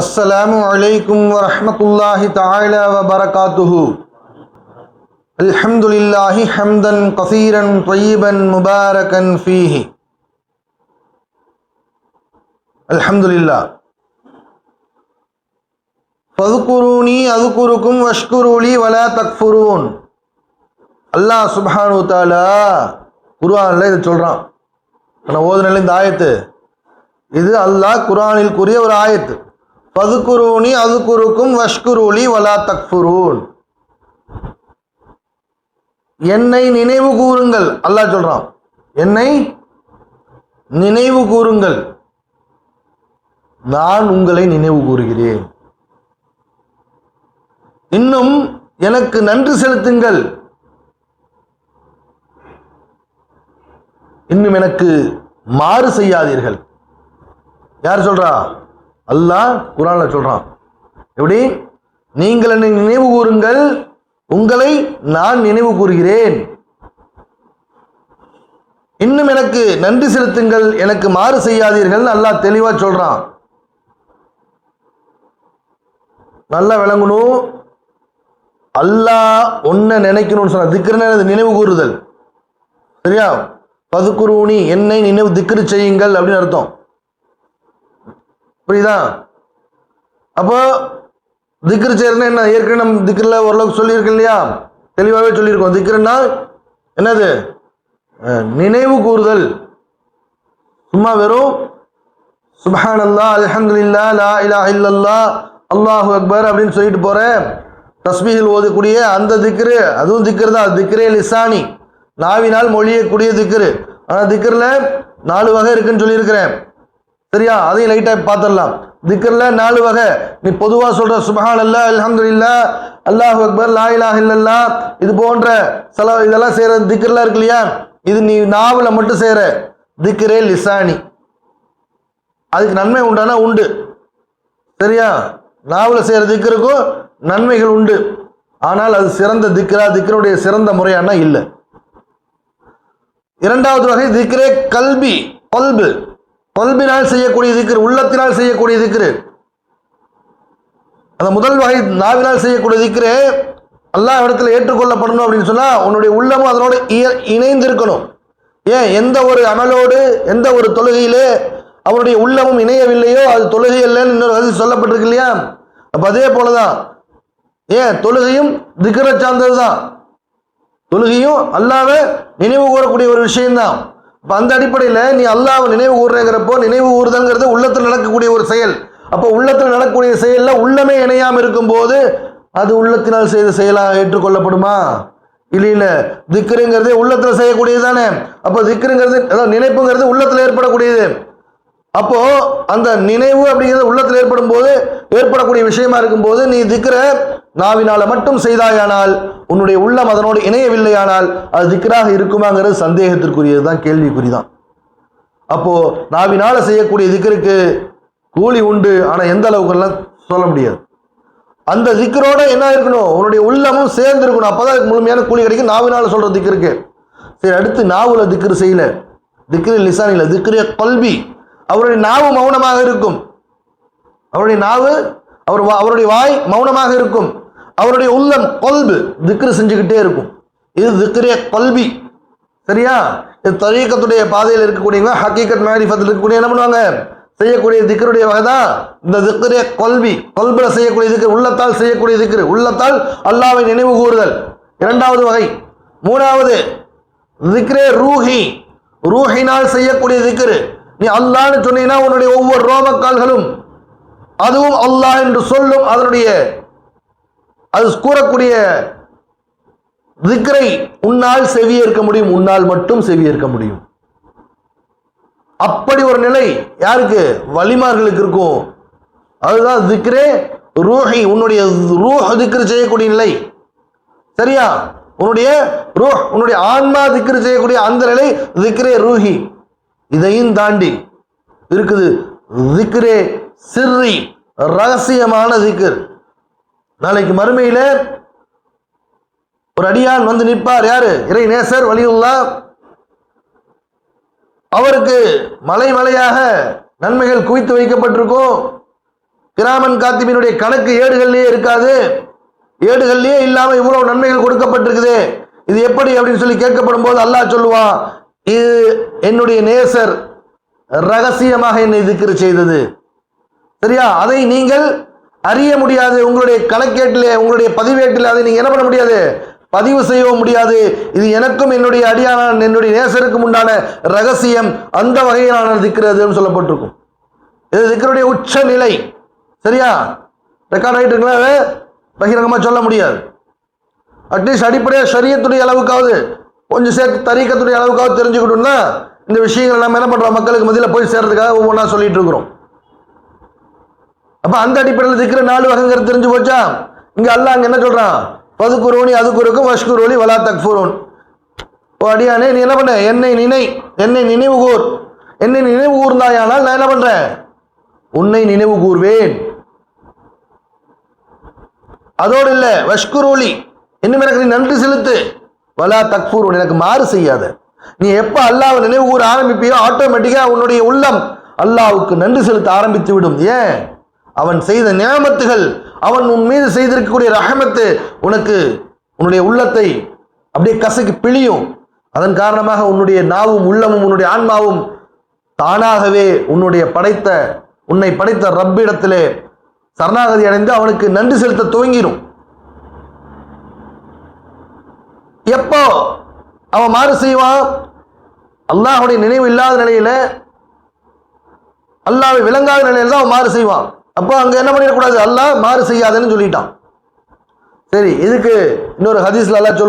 السلام عليكم ورحمة الله تعالى وبركاته. الحمد لله حمدا كثيرا طيبا مباركا فيه. الحمد لله. فاذكروني أذكركم واشكروا لي ولا تكفرون. அல்லாஹ் சுப்ஹானஹு வ தஆலா குர்ஆன்ல இத சொல்றான். நான் ஓதுனல இந்த ஆயத்து இது அல்லாஹ் குர்ஆனில் கூறிய ஒரு ஆயத்து. ஃபதுகுரூனி அதுகுருக்கும் வஷ்குரூலி வலா தக்ஃபுரூன். என்னை நினைவு கூறுங்கள், அல்லாஹ் சொல்றான். என்னை நினைவு கூறுங்கள், நான் உங்களை நினைவு கூறுகிறேன். இன்னும் எனக்கு நன்றி செலுத்துங்கள், இன்னும் எனக்கு மாறு செய்யாதீர்கள். யார் சொல்றா? அல்லாஹ் குர்ஆன்ல சொல்றான். எப்படி? நீங்கள் என்னை நினைவு கூறுங்கள், உங்களை நான் நினைவு கூறுகிறேன். இன்னும் எனக்கு நன்றி செலுத்துங்கள், எனக்கு மாறு செய்யாதீர்கள். அல்லாஹ் தெளிவா சொல்றான். நல்லா விளங்கணும். அல்லாஹ் ஒன்ன நினைக்கணும்னு சொன்ன திக்ருன்னு நினைவு கூறுதல். சரியா? ஃபதுகுரூனி என்னை நினைவு திக்ரு செய்யுங்கள் அப்படின்னு அர்த்தம். புரியுதா? அப்போ திக்ரு செய்யறதுன்னா என்ன? ஏற்கனவே நம்ம திக்ருல ஓரளவுக்கு சொல்லியிருக்கோம் இல்லையா? தெளிவாகவே சொல்லியிருக்கோம். திக்ருன்னா என்னது? நினைவு கூறுதல். சும்மா வெறும் சுப்ஹானல்லாஹ் அல்ஹம்துலில்லாஹ் லா இலாஹ இல்லல்லாஹ் அல்லாஹு அக்பர் அப்படின்னு சொல்லிட்டு போற தஸ்பீஹில் ஓதக்கூடிய அந்த திக்ரு, அதுவும் திக்ரு தான். திக்ரே லிசானி, நாவினால் மொழியக்கூடிய திக்ரு. ஆனால் திக்ருல 4 வகை இருக்குன்னு சொல்லியிருக்கிறேன். சரியா? அதையும் லைட்டாக பார்த்துடலாம். திக்ருல 4 வகை. நீ பொதுவாக சொல்ற சுப்ஹானல்லாஹ் அல்ஹம்துலில்லாஹ் அல்லாஹு அக்பர் லா இலாஹ இல்லல்லாஹ் இது போன்ற இதெல்லாம் செய்யற திக்ருலாம் இருக்கு இல்லையா? இது நீ நாவில் மட்டும் செய்யற திக்ரே லிசானி. அதுக்கு நன்மை உண்டானா உண்டு. சரியா? நாவில் செய்யற திக்ருக்கும் நன்மைகள் உண்டு. ஆனால் அது சிறந்த திக்ரா, திக்ருடைய சிறந்த முறையானா இல்லை. இரண்டாவது வகை திக்ரே கல்பி, கல்பு, கல்பினால் செய்யக்கூடிய திக்ரு, உள்ளத்தினால் செய்யக்கூடிய திக்ரு. அந்த முதல் வகை நாவினால் செய்யக்கூடிய திக்ரு அல்லாஹ் இடத்துல ஏற்றுக்கொள்ளப்படணும் அப்படின்னு சொன்னா உன்னுடைய உள்ளமும் அதனோடு இணைந்திருக்கணும். ஏன்? எந்த ஒரு அமலோடு, எந்த ஒரு தொழுகையிலே அவனுடைய உள்ளமும் இணையவில்லையோ அது தொழுகை இல்லைன்னு இன்னொரு ஹதீஸ் சொல்லப்பட்டிருக்கு இல்லையா? அப்ப அதே போலதான் ஏன் தொழுகையும் திக்ரை சார்ந்தது தான். தொழுகையும் அல்லாஹ்வை நினைவு கூறக்கூடிய ஒரு விஷயம்தான். இப்போ அந்த அடிப்படையில் நீ அல்லாஹ்வை நினைவு கூறுறங்கிறப்போ, நினைவு கூறுதல்ங்கிறது உள்ளத்தில் நடக்கக்கூடிய ஒரு செயல். அப்போ உள்ளத்தில் நடக்கக்கூடிய செயலில் உள்ளமே இணையாமல் இருக்கும்போது அது உள்ளத்தினால் செய்த செயலாக ஏற்றுக்கொள்ளப்படுமா? இல்லை. திக்ருங்கிறது உள்ளத்தில் செய்யக்கூடியது தானே. அப்போ திக்ருங்கிறது அதாவது நினைப்புங்கிறது உள்ளத்தில் ஏற்படக்கூடியது. அப்போ அந்த நினைவு அப்படிங்கிறது உள்ளத்தில் ஏற்படும் போது ஏற்படக்கூடிய விஷயமா இருக்கும்போது நீ திக்ர நாவினால மட்டும் செய்தாயானால் உன்னுடைய உள்ளம் அதனோடு இணையவில்லையானால் அது திக்ராக இருக்குமாங்கிறது சந்தேகத்திற்குரியது தான், கேள்விக்குறிதான். அப்போ நாவினால செய்யக்கூடிய திக்ருக்கு கூலி உண்டு, ஆனா எந்த அளவுக்குலாம் சொல்ல முடியாது. அந்த திக்ரோட என்ன இருக்கணும்? உன்னுடைய உள்ளமும் சேர்ந்து இருக்கணும். அப்பதான் முழுமையான கூலி கிடைக்கும் நாவினால சொல்ற திக்ருக்கு. சரி, அடுத்து நாவுல திக்ரு செய்யல, திக்ரு லிசானில திக்ரு கல்பி. அவருடைய நாவு மௌனமாக இருக்கும். அவருடைய நாவு அவருடைய வாய் மௌனமாக இருக்கும். அவருடைய உள்ளம் கல்பு திக்ரு செஞ்சுக்கிட்டே இருக்கும். இது திக்ரே கல்பி. சரியா? இது தரீக்கத்துடைய பாதையில் இருக்கக்கூடியவங்க ஹக்கீகத் மாரிஃபத்தில் இருக்கக்கூடிய என்ன பண்ணுவாங்க? செய்யக்கூடிய திக்ருடைய வகை தான் இந்த திக்ரே கல்பி. கல்புல செய்யக்கூடிய திக்ரு, உள்ளத்தால் செய்யக்கூடிய திக்ரு, உள்ளத்தால் அல்லாஹ்வை நினைவு கூறுதல் இரண்டாவது வகை. மூணாவது திக்ரே ரூஹி, ரூஹினால் செய்யக்கூடிய திக்ரு. நீ அல்லாஹ்னு சொன்னீங்கன்னா உன்னுடைய ஒவ்வொரு ரோமக்கால்களும் அதுவும் அல்லாஹ் என்று சொல்லும். அதனுடைய அது கூறக்கூடிய திக்ரை உன்னால் செவியேற்க முடியும், உன்னால் மட்டும் செவியேற்க முடியும். அப்படி ஒரு நிலை யாருக்கு? வலிமார்களுக்கு இருக்கும். அதுதான் திக்ரே ரூஹி, உன்னுடைய ரூஹ் திக்ரு செய்யக்கூடிய நிலை. சரியா? உன்னுடைய ரூஹ், உன்னுடைய ஆன்மா திக்ரு செய்யக்கூடிய அந்த நிலை திக்ரே ரூஹி. இதையும் தாண்டி இருக்குது திக்ரே சிர்ரி, ரகசியமான திக்ர். நாளைக்கு மறுமையில ஒரு அடியான் வந்து நிற்பார். யாரு? இறை நேசர் வலியுல்லாஹ். அவருக்கு மலை மலையாக நன்மைகள் குவித்து வைக்கப்பட்டிருக்கும். கிராமன் காத்திபினுடைய கணக்கு ஏடுகள்லயே இருக்காது, ஏடுகள்லயே இல்லாம இவ்வளவு நன்மைகள் கொடுக்கப்பட்டிருக்குது, இது எப்படி அப்படின்னு சொல்லி கேட்கப்படும் போது அல்லாஹ் சொல்லுவான், இது என்னுடைய நேசர் ரகசியமாக என்னை திக்ர் செய்தது. சரியா? அதை நீங்கள் அறிய முடியாது. உங்களுடைய கணக்கேட்டிலே, உங்களுடைய பதிவேட்டில் அதை நீங்க என்ன பண்ண முடியாது, பதிவு செய்யவும் முடியாது. இது எனக்கும் என்னுடைய அடியான என்னுடைய நேசருக்கும் உண்டான ரகசியம். அந்த வகையிலான திக்ருன்னு சொல்லப்பட்டிருக்கும். இது திக்ருடைய உச்ச நிலை. சரியா? ரெக்கார்ட் ஆகிட்டு இருக்குல்ல, பகிரங்கமா சொல்ல முடியாது. அட்லீஸ்ட் அடிப்படையாக ஷரியத்துடைய அளவுக்காவது கொஞ்சம் சேர்த்து தரீக்கத்துடைய அளவுக்காவது தெரிஞ்சுக்கிட்டோம்னா இந்த விஷயங்கள் நம்ம என்ன பண்றோம், மக்களுக்கு மத்தியில் போய் சேர்றதுக்காக ஒவ்வொன்றா சொல்லிட்டு இருக்கிறோம். அப்ப அந்த அடிப்படையில் திக்ரு 4 வகைங்கிறது தெரிஞ்சு போச்சா? இங்க அல்லாஹ் அங்க என்ன சொல்றான், பதுக்குரோனி அதுக்குருக்கும் வஷ்குரோலி வலா தக்ஃபுரூன். ஓ அடியானே, நீ என்ன பண்ண, என்னை நினைவு கூர். என்னை நினைவு கூர்ந்தாயானால் நான் என்ன பண்றேன், உன்னை நினைவு கூர்வேன். அதோடு இல்ல, வஷ்குரோலி, இன்னும் எனக்கு நீ நன்றி செலுத்து. வலா தக்ஃபுரூன், எனக்கு மாறு செய்யாத. நீ எப்ப அல்லாஹ்வை நினைவு கூற ஆரம்பிப்பியோ ஆட்டோமேட்டிக்கா உன்னுடைய உள்ளம் அல்லாஹ்வுக்கு நன்றி செலுத்த ஆரம்பித்து விடும். ஏன்? அவன் செய்த நியாமத்துகள், அவன் உன் மீது செய்திருக்கக்கூடிய ரஹமத்து உனக்கு உன்னுடைய உள்ளத்தை அப்படியே கசக்கி பிழியும். அதன் காரணமாக உன்னுடைய நாவும் உள்ளமும் உன்னுடைய ஆன்மாவும் தானாகவே உன்னை படைத்த ரப்பிடத்திலே சரணாகதி அடைந்து அவனுக்கு நன்றி செலுத்த துவங்கிடும். எப்போ அவன் மாறு செய்வான், அல்லாஹ்வுடைய நினைவு இல்லாத நிலையில, அல்லாஹ்வை விளங்காத நிலையில தான் அவன் மாறு செய்வான். அப்போ அங்க என்ன பண்ணிடக்கூடாது, அல்லாஹ் மாறு செய்யாதுன்னு சொல்லிட்டான். சரி, இதுக்கு இன்னொரு ஹதீஸ்ல அல்லாஹ்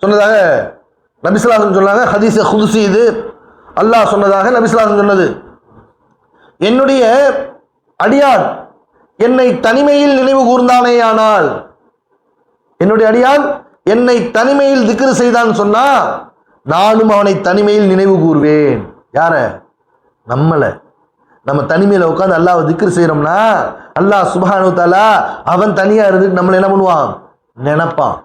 சொன்னதாக நபி ஸல்லல்லாஹு அலைஹி வஸல்லம் சொன்னாங்க. ஹதீஸ் குத்ஸி இது, அல்லாஹ் சொன்னதாக நபி ஸல்லல்லாஹு அலைஹி வஸல்லம் சொன்னது, என்னுடைய அடியான் என்னை தனிமையில் நினைவு கூர்ந்தானேயானால், என்னுடைய அடியான் என்னை தனிமையில் திக்ர் செய்தான் சொன்னா நானும் அவனை தனிமையில் நினைவு கூர்வேன். யார? நம்ம தனிமையில உட்காந்து அல்லாஹ்வை திக்ர் செய்யறோம்னா அல்லாஹ் சுப்ஹானஹு வ தஆலா அவன் தனியா இருந்துட்டு நம்மளை என்ன பண்ணுவான், நினைப்பான்.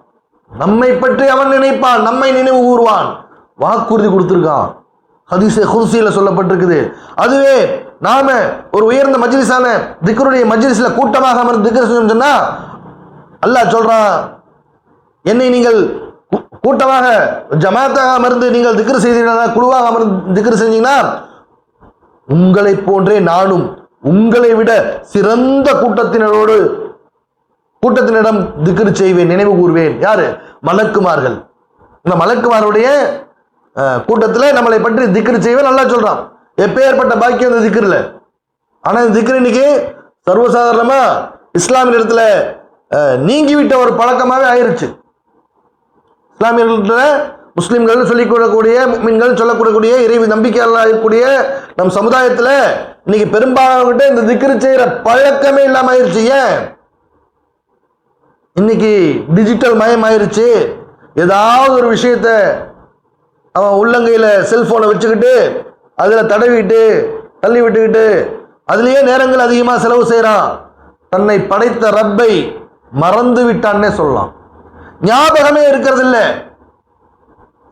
நம்மை பற்றி அவன் நினைப்பான், நம்மை நினைவு கூறுவான். வாக்குறுதி கொடுத்திருக்கான், ஹதீஸ் குத்ஸில சொல்லப்பட்டிருக்குது. அதுவே நாம ஒரு உயர்ந்த மஜ்லிஸான திக்ருடைய மஜ்லிஸ்ல கூட்டமாக அமர்ந்து திக்ர் செஞ்சோம்னு சொன்னா அல்லாஹ் சொல்றான், என்னை நீங்கள் கூட்டமாக ஜமாத்தாக அமர்ந்து நீங்கள் திக்ர் செய்தீங்கன்னா, குழுவாக அமர்ந்து திக்ர் செஞ்சீங்கன்னா உங்களை போன்றே நானும் உங்களை விட சிறந்த கூட்டத்தினரிடம் திக்ர் செய்வேன், நினைவு கூர்வேன். யாரு? மலக்குமார்கள். இந்த மலக்குமாருடைய கூட்டத்தில் நம்மளை பற்றி திக்ர் செய்வேன் நல்லா சொல்றான். எப்பேற்பட்ட பாக்கியம் இந்த திக்ர்ல. ஆனா இந்த திக்ர் இன்னைக்கு சர்வசாதாரணமா இஸ்லாமிய இடத்துல நீங்கிவிட்ட ஒரு பழக்கமாவே ஆயிருச்சு. இஸ்லாமியர்கள், முஸ்லிம்கள் சொல்லிக்கூடக்கூடிய, முஃமின்கள் சொல்லக்கூடக்கூடிய, இறை நம்பிக்கையாளர்களாக இருக்கக்கூடிய நம் சமுதாயத்தில் இன்னைக்கு பெரும்பாலானவங்கிட்ட இந்த திக்ர் செய்யற பழக்கமே இல்லாம ஆயிருச்சு. ஏன்? இன்னைக்கு டிஜிட்டல் மயம் ஆயிருச்சு. ஏதாவது ஒரு விஷயத்த அவன் உள்ளங்கையில செல்போனை வச்சுக்கிட்டு அதுல தடவிட்டு தள்ளி விட்டுக்கிட்டு அதுலயே நேரங்கள் அதிகமா செலவு செய்யறான். தன்னை படைத்த ரப்பை மறந்து விட்டான்னே சொல்லலாம். ஞாபகமே இருக்கிறது இல்லை.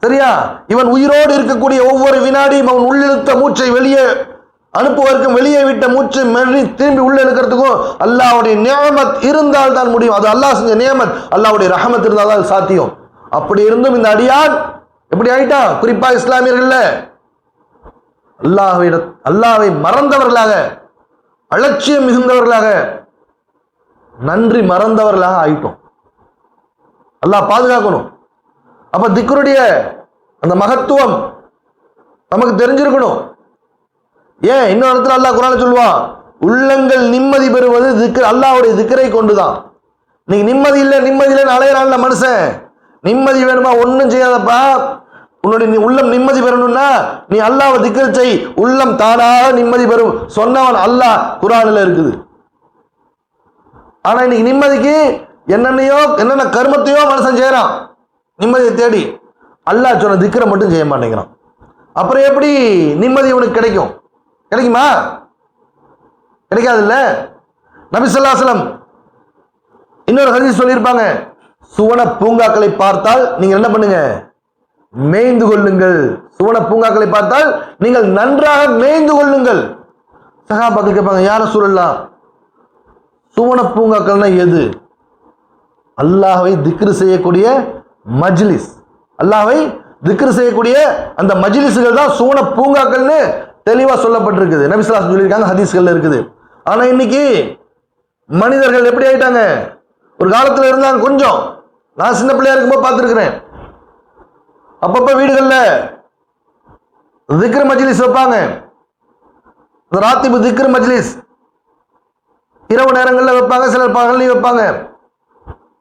சரியா? இவன் உயிரோடு இருக்கக்கூடிய ஒவ்வொரு வினாடியும் அவன் உள்ளிழுத்த மூச்சை வெளியே அனுப்புவதற்கும் வெளியே விட்ட மூச்சை திரும்பி உள்ள இருக்கிறதுக்கும் அல்லாஹ்வுடைய நியமத் இருந்தால் தான் முடியும். அது அல்லாஹ் செஞ்ச நியமத், அல்லாஹ்வுடைய ரஹமத் இருந்தால் தான் சாத்தியம். அப்படி இருந்தும் இந்த அடியான் எப்படி ஆயிட்டான்? குறிப்பா இஸ்லாமியர்கள்ல அல்லாஹ்வை மறந்தவர்களாக, அலட்சியம் மிகுந்தவர்களாக, நன்றி மறந்தவர்களாக ஆயிட்டோம். அல்லாஹ் பாதுகாக்கணும். அப்ப திக்ருடைய அந்த மகத்துவம் நமக்கு தெரிஞ்சிருக்கணும். ஏன்? இன்னொரு இடத்துல அல்லாஹ் குர்ஆன்ல சொல்லுவான், உள்ளங்கள் நிம்மதி பெறுவது திக்ர், அல்லாஹ்வுடைய திக்ரை கொண்டுதான். நீங்க நிம்மதி இல்லைன்னு அலையறான்ல மனுஷன். நிம்மதி வேணுமா? ஒன்றும் செய்யாதப்பா. உன்னுடைய உள்ளம் நிம்மதி பெறணும்னா நீ அல்லாஹ்வை திக்ர் செய், உள்ளம் தானாக நிம்மதி பெறும் சொன்னவன் அல்லாஹ் குர்ஆன்ல இருக்குது. ஆனா இன்னைக்கு நிம்மதிக்கு என்னென்ன கர்மத்தையோ மனுஷன் செய்யறான் நிம்மதியை தேடி. அல்லாஹ் சொன்ன திக்ரை மட்டும் செய்ய மாட்டேங்கிறான். அப்புறம் எப்படி நிம்மதி உனக்கு கிடைக்கும்? கிடைக்குமா? கிடைக்காதுல்ல. நபி ஸல்லல்லாஹு அலைஹி வஸல்லம் இன்னொரு ஹதீஸ் சொல்லியிருப்பாங்க, சுவன பூங்காக்களை பார்த்தால் நீங்கள் என்ன பண்ணுங்க? மேய்ந்து கொள்ளுங்கள். சுவன பூங்காக்களை பார்த்தால் நீங்கள் நன்றாக மேய்ந்து கொள்ளுங்கள். சஹாபாக்கள் கேட்பாங்க, யா ரசூலல்லாஹ், சுவன பூங்காக்கள்னா எது? அல்லாஹ்வை திக்ரு செய்யக்கூடிய மஜ்லிஸ், அல்லாஹ்வை திக்ரு செய்யக்கூடிய அந்த மஜ்லிஸ்கள் தான் சுவன பூங்காக்கள்னு தெளிவா சொல்லப்பட்டிருக்குது. நபி ஸல்லல்லாஹு அலைஹி வஸல்லம் சொல்லியிருக்காங்க, ஹதீஸ்கள்ல இருக்குது. ஆனா இன்னைக்கு மனிதர்கள் எப்படி ஆயிட்டாங்க? ஒரு காலத்துல இருந்தாங்க கொஞ்சம், நான் சின்ன பிள்ளையா இருக்கும்போது பார்த்துருக்கிறேன், அப்பப்ப வீடுகள்ல திக்ரு மஜ்லிஸ் வைப்பாங்க. ராத்திபு திக்ரு மஜ்லிஸ் இரவு நேரங்களில் வைப்பாங்க, சிலர் பகல்லையும் வைப்பாங்க,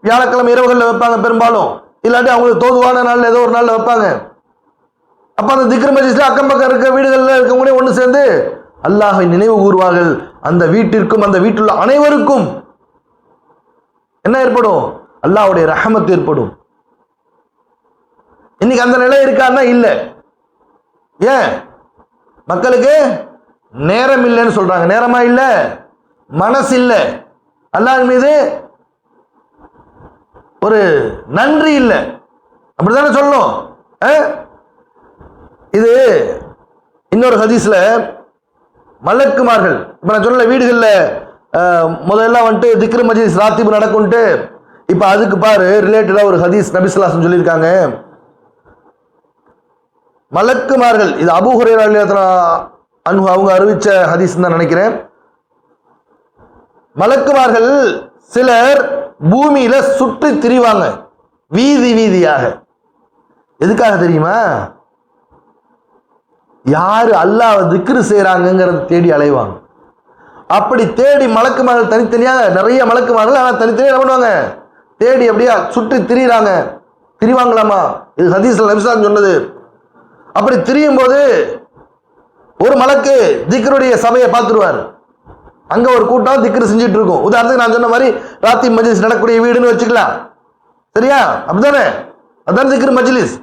வியாழக்கிழமை இரவுகளில் வைப்பாங்க பெரும்பாலும், இல்லாட்டி அவங்களுக்கு தோதுவான நாள் ஏதோ ஒரு நாளில் வைப்பாங்க. அப்போ அந்த திக்ரு மஜ்லிஸ்ல அக்கம் பக்கம் இருக்க வீடுகளில் இருக்கவங்களே ஒன்று சேர்ந்து அல்லாஹ்வை நினைவு கூறுவார்கள். அந்த வீட்டிற்கும் அந்த வீட்டில் அனைவருக்கும் என்ன ஏற்படும்? அல்லாஹ்வுடைய ரஹமத் ஏற்படும். இன்னைக்கு அந்த நிலை இருக்கான்னா இல்லை. ஏன்? மக்களுக்கு நேரம் இல்லைன்னு சொல்றாங்க. நேரமா இல்லை, மனசு இல்லை, அல்லாஹ் மீது ஒரு நன்றி இல்லை, அப்படித்தானே சொல்லணும். இது இன்னொரு ஹதீஸ்ல மலக்குமார்கள், இப்ப நான் சொன்ன வீடுகள்ல முதல்ல வந்துட்டு திக்ரு மஜ்லிஸ் ராத்திபு நடக்கும்ட்டு, இப்ப அதுக்கு பாரு ரிலேட்டடா ஒரு ஹதீஸ் நபி ஸல்லல்லாஹு அலைஹி வஸல்லம் சொல்லியிருக்காங்க. மலக்குமார்கள், இது அபூ ஹுரைரா ரலியல்லாஹு அன்ஹு அவங்க அறிவிச்ச ஹதீஸ் தான் நினைக்கிறேன். மலக்குமார்கள் சிலர் பூமியில சுற்றி திரிவாங்க வீதி வீதியாக. எதுக்காக தெரியுமா? யாரு அல்லாஹ்வை திக்ரு செய்யறாங்கிறத தேடி அலைவாங்க. அப்படி தேடி மலக்குமார்கள் தனித்தனியாக, நிறைய மலக்குமார்கள், ஆனால் தனித்தனியாக என்ன பண்ணுவாங்க? தேடி அப்படியே சுற்றி திரியிறாங்க. திரிவாங்களாமா, இது ஹதீஸ்ல நபி ஸல்லல்லாஹு அலைஹி வஸல்லம் சொன்னது. அப்படி திரியும் போது ஒரு மலக்கு திக்ருடைய சபையை பார்த்துருவார். அங்க ஒரு கூட்டம் திக்ரு செஞ்சுட்டு இருக்கும். உதாரணத்துக்கு நான் சொன்ன மாதிரி ராத்தி மஜ்லிஸ் நடக்கக்கூடிய வீடுன்னு வச்சுக்கலாம், சரியா? அப்படித்தானே, அதான் திக்ரு மஜ்லிஸ்.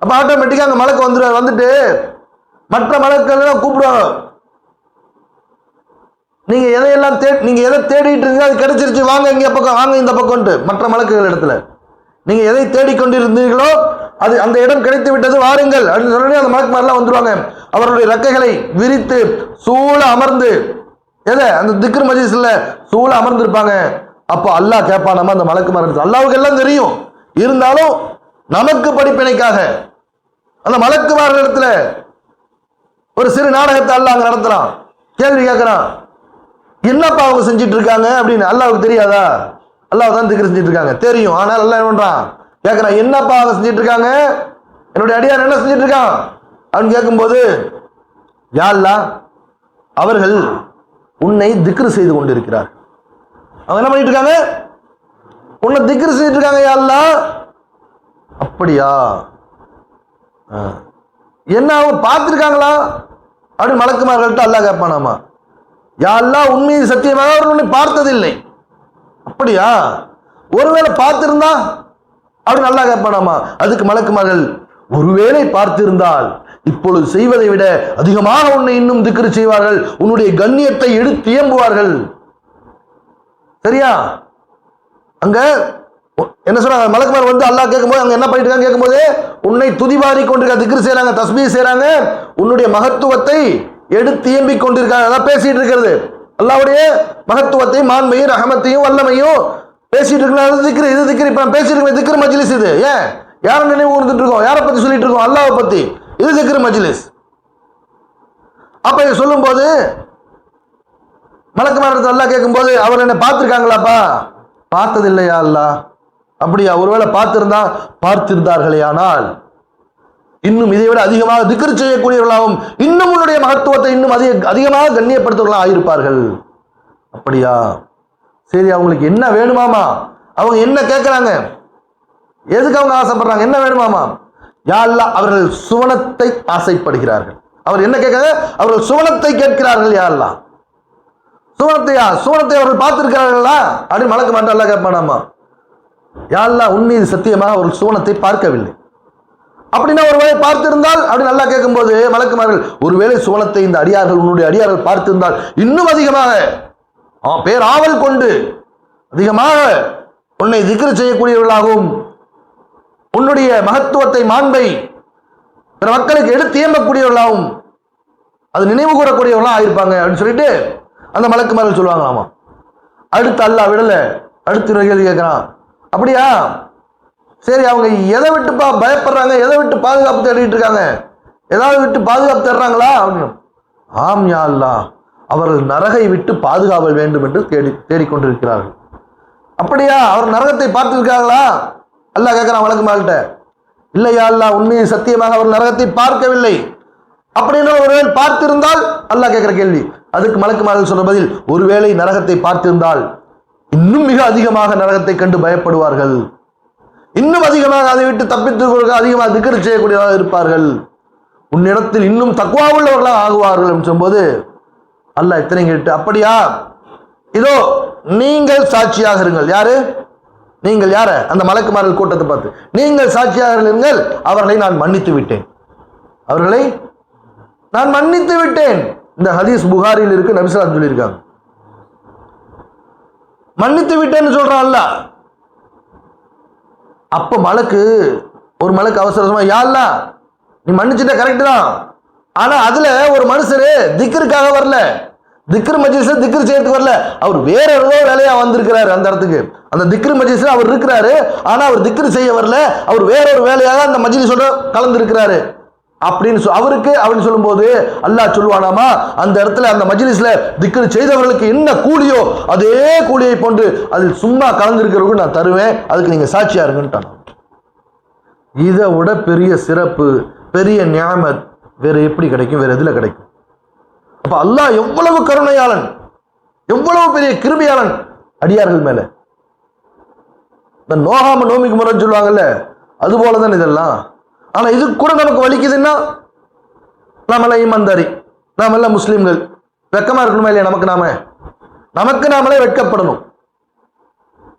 அப்ப ஆட்டோமேட்டிக்கா அங்க மலக்கு வந்துருவார். வந்துட்டு மற்ற மலக்கள் கூப்பிடுவாங்க, நீங்க எதையெல்லாம் நீங்க எதை தேடிட்டு இருந்தீங்க அது கிடைச்சிருச்சு, வாங்க இங்க பக்கம், வாங்க இந்த பக்கம்ட்டு. மற்ற மலக்குகள் இடத்துல நீங்க எதை தேடிக்கொண்டிருந்தீர்களோ அது அந்த இடம் கிடைத்து விட்டது, வாருங்கள் அப்படின்னு சொல்லி அந்த மலக்குமாரெல்லாம் வந்துருவாங்க. அவருடைய ரெக்கைகளை விரித்து சூழ அமர்ந்து, எதை அந்த திக்ரு மஜ்லிஸ்ல சூழ அமர்ந்திருப்பாங்க. அப்போ அல்லாஹ் கேட்பான், அந்த மலக்குமார், அல்லாஹ்வுக்கு எல்லாம் தெரியும், இருந்தாலும் நமக்கு படிப்பினைக்காக அந்த மலக்குமார் இடத்துல ஒரு சிறு நாடகத்தை அல்லாஹ் அங்க நடத்துறான். கேள்வி கேட்கிறான், என்னப்பா அவங்க செஞ்சிட்டு இருக்காங்க அப்படின்னு. அல்லாஹ்வுக்கு தெரியாதா? அல்லாஹ் தான் திக்ரு செஞ்சிட்டு இருக்காங்க, தெரியும். ஆனால் அல்லாஹ் என்ன பண்றான்? கேட்கிறான், என்னப்பா அவங்க செஞ்சிட்டு இருக்காங்க, என்னுடைய அடியார் என்ன செஞ்சிட்டு இருக்கான் அப்படின்னு கேட்கும்போது, யா அல்லாஹ், அவர்கள் உன்னை திக்ரு செய்து கொண்டிருக்கிறார். அவங்க என்ன பண்ணிட்டு இருக்காங்க? உன்னை திக்ரு செஞ்சிட்டு இருக்காங்க யா அல்லாஹ். அப்படியா? என்ன அவங்க பார்த்துருக்காங்களா அப்படின்னு மலக்குமார்கள்ட்ட அல்லாஹ் கேட்பானாமா. யா அல்லாஹ், உண்மையை சத்தியமாக அவர் உன்னை பார்த்ததில்லை. அப்படியா? ஒருவேளை பார்த்திருந்தா அப்படின்னு அல்லாஹ் கேட்பானாமா. அதுக்கு மலக்குமார்கள், ஒருவேளை பார்த்திருந்தால் இப்பொழுது செய்வதை விட அதிகமாக உன்னை இன்னும் திக்ரு செய்வார்கள், உன்னுடைய கண்ணியத்தை எடுத்து ஏம்புவார்கள். சரியா? அங்க என்ன சொல்றாங்க? மலக்குமார் வந்து அல்லாஹ் கேட்கும்போது அங்க என்ன பண்ணிட்டு இருக்காங்க கேட்கும்போது, உன்னை துதிபாரி கொண்டிருக்க, திக்ரு செய்யறாங்க, தஸ்பீஹ் செய்யறாங்க, உன்னுடைய மகத்துவத்தை எடுத்து ஏம்பிக் கொண்டிருக்காங்க. அதான் பேசிட்டு இருக்கிறது, அல்லாஹ்வுடைய மகத்துவத்தையும் மாண்பையும் ரஹமத்தையும் வல்லமையும் பேசிட்டு இருக்கலாம். திக்ரு, இது திக்ரு. இப்ப பேசிட்டு இருக்க திக்ரு மஜ்லிஸ். இது ஏன்? யாரை நினைவு கூர்ந்துட்டு இருக்கோம்? யாரை பத்தி சொல்லிட்டு இருக்கோம்? அல்லாஹ்வை பத்தி. இது திக்ரு மஜ்லிஸ். அப்ப இதை சொல்லும் போது மலக்குமார் அல்லாஹ் கேட்கும்போது, அவர் என்ன பார்த்திருக்காங்களாப்பா? பார்த்ததில்லையா அல்லாஹ். அப்படியா? ஒருவேளை பார்த்திருந்தார்களே ஆனால் இன்னும் இதை விட அதிகமாக திக்ரு செய்யக்கூடியவர்களாகவும் இன்னும் உன்னுடைய மகத்துவத்தை இன்னும் அதிகமாக கண்ணியப்படுத்தவர்களாக ஆயிருப்பார்கள். அப்படியா? சரி, அவங்களுக்கு என்ன வேணுமாமா? அவங்க என்ன கேட்கிறாங்க? எதுக்கு அவங்க ஆசைப்படுறாங்க? என்ன வேணுமாமா? யா அல்லாஹ், அவர்கள் சுவனத்தை ஆசைப்படுகிறார்கள். அவர் என்ன கேட்காங்க? அவர்கள் சுவனத்தை கேட்கிறார்கள். யா அல்லாஹ், சுவனத்தையா? சுவனத்தை அவர்கள் பார்த்திருக்கிறார்களா அப்படின்னு மலக்குமார் அல்லாஹ் கேட்பானாமா. யா அல்லாஹ், உண்மையை சத்தியமாக அவர்கள் சுவனத்தை பார்க்கவில்லை. அப்படின்னா ஒருவேளை பார்த்திருந்தால் அப்படின்னு அல்லாஹ் கேட்கும்போது மலக்குமார்கள், ஒருவேளை சுவனத்தை இந்த அடியார்கள், உன்னுடைய அடியார்கள் பார்த்திருந்தால் இன்னும் அதிகமாக பேராவல் கொண்டு அதிகமாக உன்னை திக்ரு செய்யக்கூடியவர்களாகவும் உன்னுடைய மகத்துவத்தை மாண்பை பிற மக்களுக்கு எடுத்து ஏம்பக்கூடியவர்களாகவும் அது நினைவு கூறக்கூடியவர்களாக ஆயிருப்பாங்க அப்படின்னு சொல்லிட்டு அந்த மலக்குமார்கள் சொல்லுவாங்களாமா. அடுத்து அல்லாஹ் விடல, அடுத்து கேள்வி கேட்கிறான். அப்படியா, சரி அவங்க எதை விட்டு பயப்படுறாங்க, எதை விட்டு பாதுகாப்பு தேடிட்டு இருக்காங்க, ஏதாவது விட்டு பாதுகாப்பு தேடுறாங்களா அப்படின்னு. ஆம் யா அல்லாஹ், அவர்கள் நரகை விட்டு பாதுகாவல் வேண்டும் என்று தேடிக்கொண்டிருக்கிறார்கள். அப்படியா, அவர் நரகத்தை பார்த்திருக்காங்களா அல்லாஹ் கேட்கிறான் மலக்குமார்கிட்ட. இல்லையா அல்லாஹ், உண்மையை சத்தியமாக அவர் நரகத்தை பார்க்கவில்லை. அப்படின்னு ஒருவேளை பார்த்திருந்தால், அல்லாஹ் கேட்கிற கேள்வி, அதுக்கு மலக்குமார்கள் சொல்ற பதில், ஒருவேளை நரகத்தை பார்த்திருந்தால் இன்னும் மிக அதிகமாக நரகத்தை கண்டு பயப்படுவார்கள், இன்னும் அதிகமாக அதை விட்டு தப்பித்து அதிகமாக திக்ர் செய்யக்கூடியவர்கள் இருப்பார்கள், உன்னிடத்தில் இன்னும் தக்வா உள்ளவர்களாக ஆகுவார்கள் என்று சொல்லும்போது அல்லாஹ் இத்தனை கேட்டு, அப்படியா, இதோ நீங்கள் சாட்சியாக இருங்கள். யாரு? நீங்கள். யார? அந்த மலக்குமார்கள் கூட்டத்தை பார்த்து நீங்கள் சாட்சியாக இருங்கள், அவர்களை நான் மன்னித்து விட்டேன், அவர்களை நான் மன்னித்து விட்டேன். இந்த ஹதீஸ் புகாரில் இருக்கு, நபி ஸல்லல்லாஹு அலைஹி வஸல்லம் சொல்லியிருக்காங்க. மன்னித்து விட்டேன்னு சொல்றான் அல்லாஹ். அப்ப ஒரு மலக்கு அவசரமா, யா அல்லாஹ் நீ மன்னிச்சுட்ட கரெக்ட் தான், ஆனா அதுல ஒரு மனுஷரு திக்ருக்காக வரல, திக்ர் மஜ்லிஸ்ல திக்ர் செய்யறதுக்கு வரல, அவர் வேற ஏதோ வேலையா வந்திருக்கிறாரு அந்த இடத்துக்கு. அந்த திக்ர் மஜ்லிஸ்ல அவர் இருக்கிறாரு, ஆனா அவர் திக்ர் செய்ய வரல, அவர் வேற ஒரு வேலையாக அந்த மஜ்லிஸோட கலந்து இருக்கிறாரு அப்படின்னு அவருக்கு அப்படின்னு சொல்லும்போது அல்லாஹ் சொல்லுவானாமா, அந்த இடத்துல அந்த மஜ்லிஸ்ல திக்ர் செய்தவர்களுக்கு என்ன கூலியோ அதே கூலியை போன்று அதில் சும்மா கலந்துருக்கிறவங்க நான் தருவேன், அதுக்கு நீங்க சாட்சியா இருங்கன்ட்டான். இதை விட பெரிய சிறப்பு, பெரிய நியாமத் வேற எப்படி கிடைக்கும்? வேற எதுல கிடைக்கும்? அப்ப அல்லாஹ் எவ்வளவு கருணையாளன், எவ்வளவு பெரிய கிருபையாளன் அடியார்கள் மேல. இந்த நோகாம நோமிக்கு முறைன்னு சொல்லுவாங்கல்ல, அது போலதான் இதெல்லாம். ஆனா இது கூட நமக்கு வலிக்குதுன்னா, நாமெல்லாம் ஈமான்தாரி, நாமெல்லாம் முஸ்லீம்கள், வெக்கமா இருக்கணுமா இல்லையா? நமக்கு நாமளே வெட்கப்படணும்.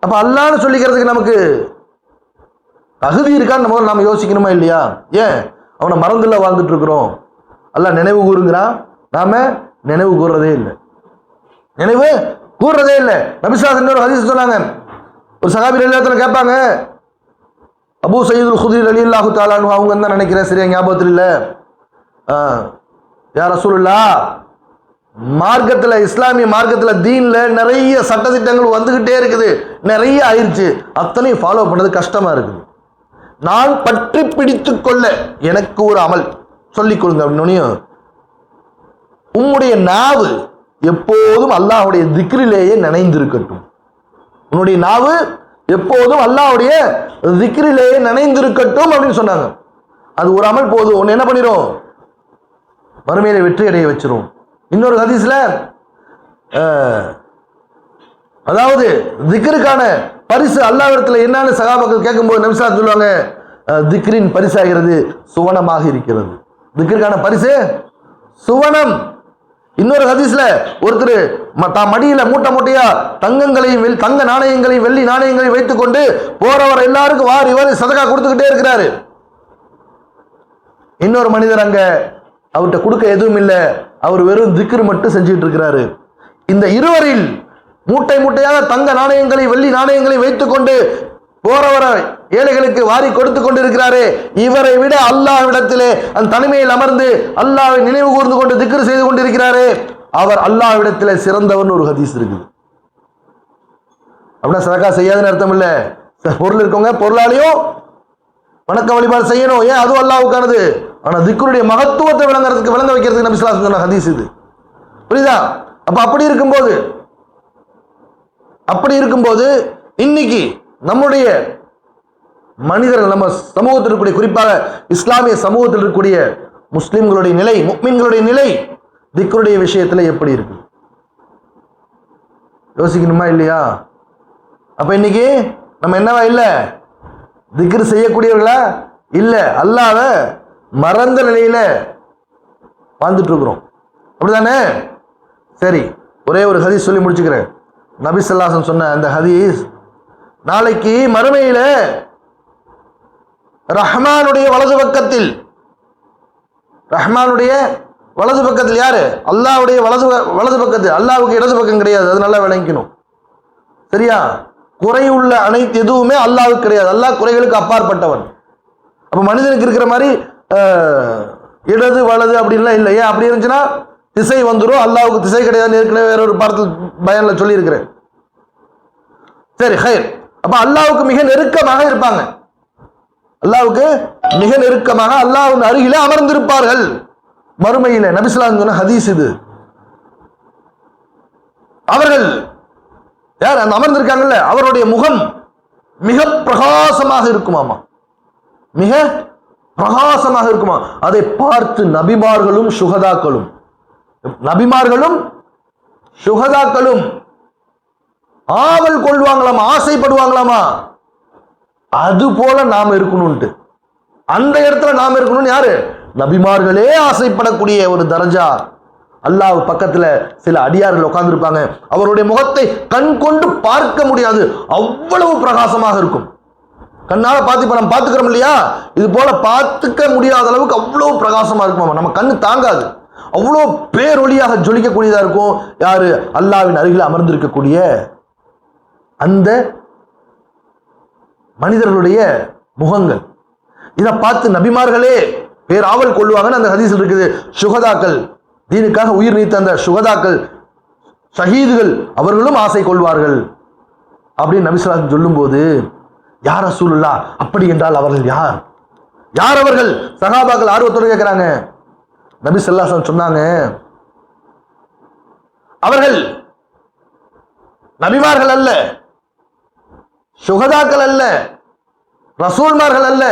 அப்ப அல்லாஹ்னு சொல்லிக்கிறதுக்கு நமக்கு தகுதி இருக்கான்னு நாம யோசிக்கணுமா இல்லையா? ஏன் அவனை மறந்துல வாழ்ந்துட்டு இருக்கிறோம்? அல்லாஹ் நினைவு கூறுங்கிறான், நாம நினைவு கூறுறதே இல்லை, நினைவு கூறுறதே இல்லை. நபி ஸல்லல்லாஹு அலைஹி வஸல்லம் ஹதீஸ் சொன்னாங்க, ஒரு சஹாபி ரலியல்லாஹு அன்ஹு கேட்பாங்க, அபூ சயீதுல் குத்ரி ரலியல்லாஹு தஆலா அன்ஹு அவங்க தான் நினைக்கிறேன், சரியா ஞாபகத்தில் இல்லை, யா ரசூலுல்லாஹ், மார்க்கத்துல இஸ்லாமிய மார்க்கத்துல தீன்ல நிறைய சட்டதிட்டங்கள் வந்துகிட்டே இருக்குது, நிறைய ஆயிருச்சு, அத்தனையும் ஃபாலோ பண்ணது கஷ்டமா இருக்குது, நான் பற்றி பிடித்து கொள்ள எனக்கு ஒரு அமல் சொல்லிக் கொடுங்க அப்படின்னு. உன்னுடைய நாவு எப்போதும் அல்லாஹ்வுடைய திக்ரிலேயே நனைந்திருக்கட்டும், உன்னுடைய நாவு எப்போதும் அல்லாஹ்வுடைய திக்ரிலேயே நனைந்திருக்கட்டும் அப்படின்னு சொன்னாங்க. அது ஒரு அமல் போதும், ஒன்னு என்ன பண்ணிரும், மறுமையில வெற்றி அடைய வச்சிரும். இன்னொரு ஹதீஸ்ல அதாவது திக்ருக்கான பரிசு அல்லாஹ்விடத்தில் என்னன்னு சகாபாக்கள் கேட்கும்போது நபி ஸல்லல்லாஹு அலைஹி வஸல்லம் சொல்லுவாங்க, திக்ரின் பரிசாகிறது சுவனமாக இருக்கிறது, திக்ருக்கான பரிசு சுவனம். இன்னொரு ஹதீஸ்ல ஒருத்தர் தான் மடியில மூட்டையா தங்கங்களையும் தங்க நாணயங்களையும் வெள்ளி நாணயங்களையும் வைத்துக் கொண்டு போறவர் எல்லாருக்கும் வாரி வாரி சதகா கொடுத்துக்கிட்டே இருக்கிறாரு. இன்னொரு மனிதர் அங்க அவர்கிட்ட கொடுக்க எதுவும் இல்லை, அவர் வெறும் திக்ர் மட்டும் செஞ்சுட்டு இருக்கிறாரு. இந்த இருவரில் மூட்டையாக தங்க நாணயங்களை வெள்ளி நாணயங்களை வைத்துக் கொண்டு போறவர ஏழைகளுக்கு வாரி கொடுத்து கொண்டிருக்கிறாரே, இவரை விட அல்லாஹ்விடத்திலே அந்த தனிமையில் அமர்ந்து அல்லாஹ்வை நினைவு கூர்ந்து கொண்டு திக்ர் செய்து கொண்டிருக்கிறாரே, அவர் அல்லாஹ்விடத்திலே சிறந்தவன் ஒரு ஹதீஸ் இருக்குது. அப்படின்னா சதகா செய்யாதுன்னு அர்த்தம் இல்லை, பொருள் இருக்கவங்க பொருளாலையும் வணக்க வழிபாடு செய்யணும், ஏன் அதுவும் அல்லாஹ்வுக்கானது. ஆனா திக்ருடைய மகத்துவத்தை விளங்க வைக்கிறதுக்கு நபி ஸல்லல்லாஹு அலைஹி வஸல்லம் ஹதீஸ் இது, புரியுதா? அப்படி இருக்கும்போது இன்னைக்கு நம்முடைய மனிதர்கள், நம்ம சமூகத்தில் இருக்கக்கூடிய, குறிப்பாக இஸ்லாமிய சமூகத்தில் இருக்கக்கூடிய முஸ்லிம்களுடைய நிலை, முஃமின்களுடைய நிலை திக்ருடைய விஷயத்துல எப்படி இருக்கு யோசிக்கணுமா இல்லையா? அப்ப இன்னைக்கு நம்ம என்னவா இல்லை, திக்ர் செய்யக்கூடியவர்களா இல்ல, அல்லாஹ்வை மறந்த நிலையில வாழ்ந்துட்டு இருக்கிறோம், அப்படிதானே? சரி, ஒரே ஒரு ஹதீஸ் சொல்லி முடிச்சுக்கிறேன். நபி ஸல்லல்லாஹு அலைஹி வஸல்லம் சொன்ன அந்த ஹதீஸ், நாளைக்கு மறுமையில ரஹ்மானுடைய வலது பக்கத்தில், ரஹ்மானுடைய வலது பக்கத்தில் யாரு? அல்லாஹ்வுடைய வலது பக்கத்தில், அல்லாஹ்வுக்கு இடது பக்கம் கிடையாது, அது நல்லா விளங்கிக்கணும், சரியா? குறை உள்ள அனைத்து எதுவுமே அல்லாஹ்வுக்கு கிடையாது, அல்லாஹ் குறைகளுக்கு அப்பாற்பட்டவன். அப்ப மனிதனுக்கு இருக்கிற மாதிரி இடது வலது அப்படின்லாம் இல்லை. ஏன் அப்படி இருந்துச்சுன்னா திசை வந்துடும், அல்லாஹ்வுக்கு திசை கிடையாதுன்னு ஏற்கனவே வேற ஒரு பாடத்தில் பயான்ல சொல்லி இருக்கிறேன். சரி ஹைர். அப்ப அல்லாஹ்வுக்கு மிக நெருக்கமாக இருப்பாங்க, அல்லாஹ்வுக்கு மிக நெருக்கமாக அல்லாஹ்வின் அருகிலே அமர்ந்திருப்பார்கள் மறுமையிலே. நபி ஸல்லல்லாஹு அலைஹி வஸல்லம் சொன்ன ஹதீஸ் இது. அவர்கள் யார் அந்த அமர்ந்திருக்காங்கல்ல, அவருடைய முகம் மிக பிரகாசமாக இருக்குமாமா, மிக பிரகாசமாக இருக்குமா. அதை பார்த்து நபிமார்களும் சுகதாக்களும் ஆவல் கொள்வாங்களாமா, ஆசைப்படுவாங்களாமா. அது போல நாம் இருக்கணும்ட்டு, அந்த இடத்துல நாம் இருக்கணும்னு யாரு? நபிமார்களே ஆசைப்படக்கூடிய ஒரு தரஜா. அல்லாஹ் பக்கத்துல சில அடியார்கள் உட்கார்ந்து இருப்பாங்க, அவருடைய முகத்தை கண் கொண்டு பார்க்க முடியாது, அவ்வளவு பிரகாசமாக இருக்கும். கண்ணால பார்த்து இப்ப நம்ம பார்த்துக்கிறோம் இல்லையா, இது போல பார்த்துக்க முடியாத அளவுக்கு அவ்வளவு பிரகாசமா இருக்குமா, நம்ம கண்ணு தாங்காது, அவ்வளோ பேரொளியாக ஜொலிக்கக்கூடியதா இருக்கும். யாரு? அல்லாஹ்வின் அருகில் அமர்ந்திருக்கக்கூடிய அந்த மனிதர்களுடைய முகங்கள். இதை பார்த்து நபிமார்களே பேராவல் கொள்வாங்கன்னு அந்த ஹதீஸில் இருக்குது. சுகதாக்கள், தீனுக்காக உயிர் நீத்த அந்த சுகதாக்கள், ஷஹீதுகள், அவர்களும் ஆசை கொள்வார்கள் அப்படின்னு நபி ஸல்லல்லாஹு அலைஹி வஸல்லம் சொல்லும்போது, யார் ரசூலுல்லாஹ், அப்படி என்றால் அவர்கள் யார்? யார் அவர்கள்? சஹாபாக்கள் ஆர்வத்தோடு கேட்கிறாங்க. நபி ஸல்லல்லாஹு அலைஹி வஸல்லம் சொன்னாங்க, அவர்கள் நபிமார்கள் அல்ல, சுகதாக்கள் அல்ல, ரசூல்மார்கள் அல்ல,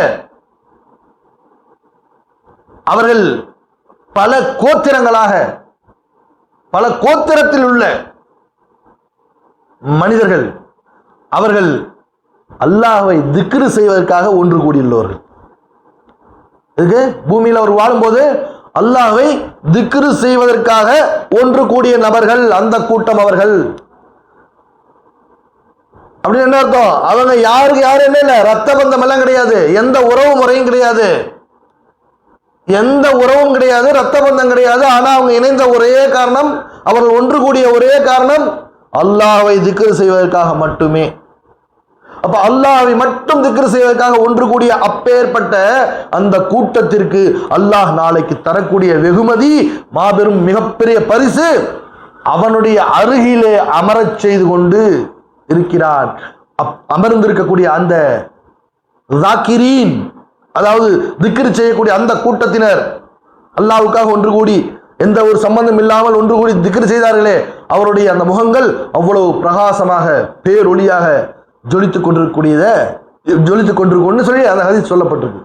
அவர்கள் பல கோத்திரங்களாக, பல கோத்திரத்தில் உள்ள மனிதர்கள். அவர்கள் அல்லாஹ்வை திக்ரு செய்வதற்காக ஒன்று கூடியுள்ளவர்கள். இதுக்கு பூமியில் அவர் வாழும்போது அல்லாஹ்வை திக்ரு செய்வதற்காக ஒன்று கூடிய நபர்கள், அந்த கூட்டம் அவர்கள். அப்படின்னு என்ன அர்த்தம்? அவங்க யாருக்கு யாரும் என்ன இல்லை, ரத்த பந்தம் எல்லாம் கிடையாது, எந்த உறவு முறையும் கிடையாது, எந்த உறவும் கிடையாது, ரத்த பந்தம் கிடையாது. ஆனா அவங்க இணைந்த ஒரே காரணம், அவர்கள் ஒன்று கூடிய ஒரே காரணம் அல்லாஹ்வை திக்ரு செய்வதற்காக மட்டுமே. அப்ப அல்லாஹ்வை மட்டும் திக்ரு செய்வதற்காக ஒன்று கூடிய அப்பேற்பட்ட அந்த கூட்டத்திற்கு அல்லாஹ் நாளைக்கு தரக்கூடிய வெகுமதி, மாபெரும் மிகப்பெரிய பரிசு, அவனுடைய அருகிலே அமரச் செய்து கொண்டு இருக்கிறான். அமர்ந்திருக்கக்கூடிய அந்த ஸாக்கிரீன், அதாவது திக்ர் செய்யக்கூடிய அந்த கூட்டத்தினர், அல்லாஹ்வுக்காக ஒன்று கூடி எந்த ஒரு சம்பந்தம் இல்லாமல் ஒன்று கூடி திக்ர் செய்தார்களே, அவருடைய அந்த முகங்கள் அவ்வளவு பிரகாசமாக பேரொளியாக ஜொலித்துக் கொண்டிருக்கும்னு சொல்லி அந்த ஹதீஸ் சொல்லப்பட்டிருக்கு.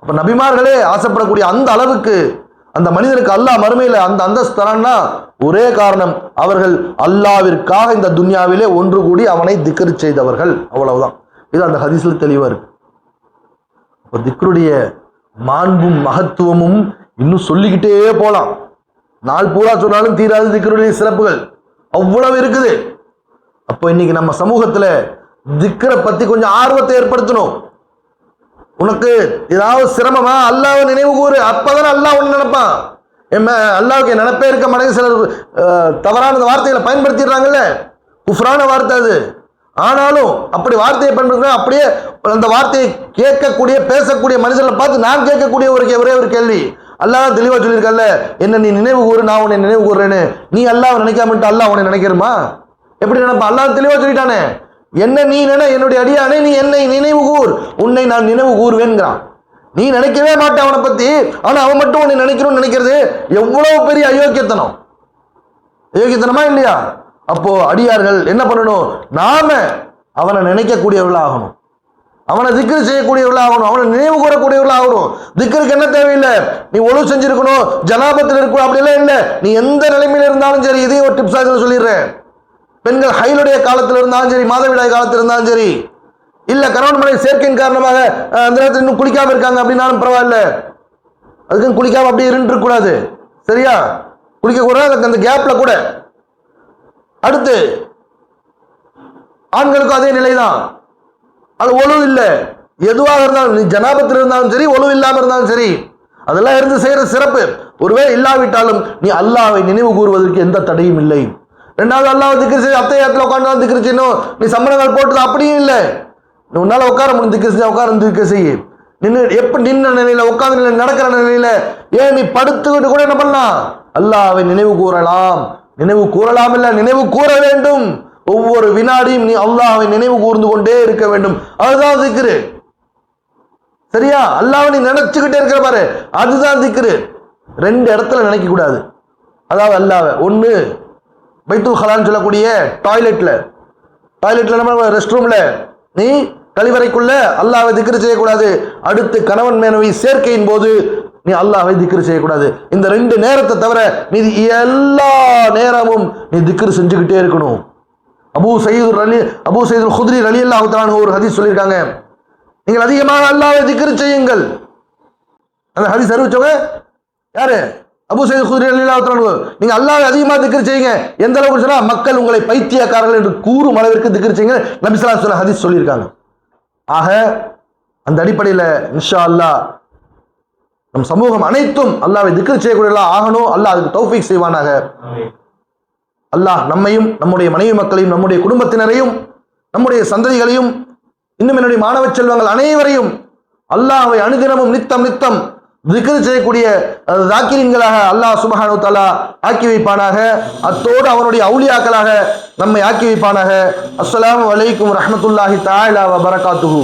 அப்ப நபிமார்களே ஆசைப்படக்கூடிய அந்த அளவுக்கு அந்த மனிதனுக்கு அல்லாஹ் மறுமையில அந்த அந்தஸ்து தரான்னா ஒரே காரணம், அவர்கள் அல்லாஹ்விற்காக இந்த துன்யாவிலே ஒன்று கூடி அவனை திக்ர் செய்தவர்கள், அவ்வளவுதான். இது அந்த ஹதீஸ்ல தெளிவா இருக்கு. அப்ப திக்ருடைய மாண்பும் மகத்துவமும் இன்னும் சொல்லிக்கிட்டே போலாம், நாள் பூரா சொன்னாலும் தீராது திக்ருடைய சிறப்புகள் அவ்வளவு இருக்குது. அப்போ இன்னைக்கு நம்ம சமூகத்துல திக்ரை பத்தி கொஞ்சம் ஆர்வத்தை ஏற்படுத்தணும். உனக்கு ஏதாவது சிரமமா, அல்லாஹ்வை நினைவு கூறு, அப்பதான் அல்லாஹ் ஒன்று நினைப்பான். அல்லாஹ்வுக்கு நினைப்பே இருக்க மாட்டேங்குது. சிலர் தவறான வார்த்தைகளை பயன்படுத்திடுறாங்கல்ல, குஃப்ரான வார்த்தை அது. ஆனாலும் அப்படி வார்த்தையை பயன்படுத்தினா அப்படியே அந்த வார்த்தையை கேட்கக்கூடிய பேசக்கூடிய மனிதர்களை பார்த்து நான் கேட்கக்கூடிய ஒரே ஒரு கேள்வி, அல்லாஹ் தெளிவா சொல்லியிருக்கல்ல, என்ன நீ நினைவு கூறு, நான் உன்னை நினைவு கூறுறேன்னு. நீ அல்லாஹ் நினைக்காமட்டு அல்லாஹ் உன்னை நினைக்கிறமா? எப்படி நினைப்பா? அல்லாஹ் தெளிவா சொல்லிட்டானே, என்ன நீ நினை, என்னுடைய அடியானே நீ என்னை நினைவு கூர், உன்னை நான் நினைவு கூறுவேன்கிறான். நீ நினைக்கவே மாட்டேன் அவனை பத்தி, ஆனா அவன் மட்டும் உன்னை நினைக்கணும்னு நினைக்கிறது எவ்வளவு பெரிய அயோக்கியத்தனமா இல்லையா? அப்போ அடியார்கள் என்ன பண்ணணும்? நாம அவனை நினைக்கக்கூடியவர்களாகணும், அவனை திக்ரு செய்யக்கூடியவர்களாகணும், அவனை நினைவு கூறக்கூடியவர்களாகணும். திக்ருக்கு என்ன தேவையில்லை, நீ ஒழு செஞ்சிருக்கணும், ஜனாபத்தில் இருக்கணும், அப்படிலாம் இல்லை. நீ எந்த நிலைமையில இருந்தாலும் சரி, இதையும் ஒரு டிப்ஸா சொல்லிடுறேன். பெண்கள் ஹைலுடைய காலத்தில் இருந்தாலும் சரி, மாதவிடாய் காலத்தில் இருந்தாலும் சரி, இல்ல கணவன் மனைவி சேர்க்கையின் காரணமாக அந்த நேரத்தில் இன்னும் குளிக்காம இருக்காங்க அப்படின்னாலும் பரவாயில்ல, அதுக்கும் குளிக்காம அப்படியே இருந்துட்டு கூடாது, சரியா? குளிக்க கூடாது அந்த கேப்ல கூட. அடுத்து ஆண்களுக்கும் அதே நிலைதான், அது ஒழு இல்லை, எதுவாக இருந்தாலும், நீ ஜனாபத்தில் இருந்தாலும் சரி, ஒழு இல்லாம இருந்தாலும் சரி, அதெல்லாம் இருந்து செய்யற சிறப்பு. ஒருவேளை இல்லாவிட்டாலும் நீ அல்லாஹ்வை நினைவு கூறுவதற்கு எந்த தடையும் இல்லை. ரெண்டாவது அல்லாஹ் திக்ர் செய்ய அத்தையத்தில் உட்காந்து திக்ர் செய்யணும், நீ சம்பளங்கள் போட்டது அப்படியும் இல்லை. உன்னால உட்கார முடியும், திக்ர் செய்ய உட்கார திக்ர் செய்ய, நின்று எப்படி நின்ன நிலையில உட்கார்ந்து நிலை நடக்கிற நிலையில, ஏன் நீ படுத்துக்கிட்டு கூட என்ன பண்ணலாம், அல்லாஹ்வை நினைவு கூறலாம். நினைவு கூறலாம் இல்ல, நினைவு கூற வேண்டும். ஒவ்வொரு வினாடியும் நீ அல்லாஹ்வை நினைவு கூர்ந்து கொண்டே இருக்க வேண்டும். அதுதான் திக்ரு. சரியா? அல்லாஹ்வை நீ நினைச்சுக்கிட்டே இருக்கிற பாரு, அதுதான் திக்ரு. ரெண்டு இடத்துல நினைக்க கூடாது. அதாவது அல்லாஹ்வை ஒன்று பைத்துல் ஹலான்னு சொல்லக்கூடிய டாய்லெட்ல நம்ம ரெஸ்ட் ரூம்ல நீ கழிவறைக்குள்ள அல்லாஹ்வை திக்ரு செய்யக்கூடாது. அடுத்து கணவன் மனைவி சேர்க்கையின் போது நீ அல்லாஹ்வை திக்ரு செய்யக்கூடாது. இந்த ரெண்டு நேரத்தை தவிர மீதி எல்லா நேரமும் நீ திக்ரு செஞ்சுக்கிட்டே இருக்கணும். அபூ சயீதுல் குத்ரி ரலியல்லாஹு தஆலா அன்ஹு ஒரு ஹதீஸ் சொல்லியிருக்காங்க, நீங்கள் அதிகமாக அல்லாஹ்வை திக்ரு செய்யுங்கள். அந்த ஹதீஸ் அறிவிச்சவங்க யாரு? அபூ சயீதுல் குத்ரி ரலியல்லாஹு தஆலா அன்ஹு. நீங்க அல்லாஹ்வை அதிகமாக திக்ரு செய்யுங்க. எந்த அளவுக்கு சொன்னா மக்கள் உங்களை பைத்தியக்காரர்கள் என்று கூறும் அளவிற்கு திக்ரு செய்யுங்க. நபி ஸல்லல்லாஹு அலைஹி வஸல்லம் ஹதீஸ் சொல்லியிருக்காங்க. ஆக அந்த அடிப்படையில் இன்ஷா அல்லாஹ் நம் சமூகம் அனைத்தும் அல்லாஹ்வை திக்ர் செய்யக்கூடியவர்களாக ஆகணும். அல்லாஹ் அதுக்கு தௌஃபீக் செய்வானாக. அல்லாஹ் நம்மையும் நம்முடைய மனைவி மக்களையும் நம்முடைய குடும்பத்தினரையும் நம்முடைய சந்ததிகளையும் இன்னும் என்னுடைய மாணவ செல்வங்கள் அனைவரையும் அல்லாஹ்வை அனுதினமும் நித்தம் திக்ர் செய்யக்கூடிய தாக்கிரீன்களாக அல்லாஹ் சுப்ஹானஹு வ தஆலா ஆக்கி வைப்பானாக. அத்தோடு அவனுடைய அவுலியாக்களாக நம்மை ஆக்கி வைப்பானாக. அஸ்ஸலாமு அலைக்கும் ரஹ்மத்துல்லாஹி தஆலா வ பரகாத்துஹு.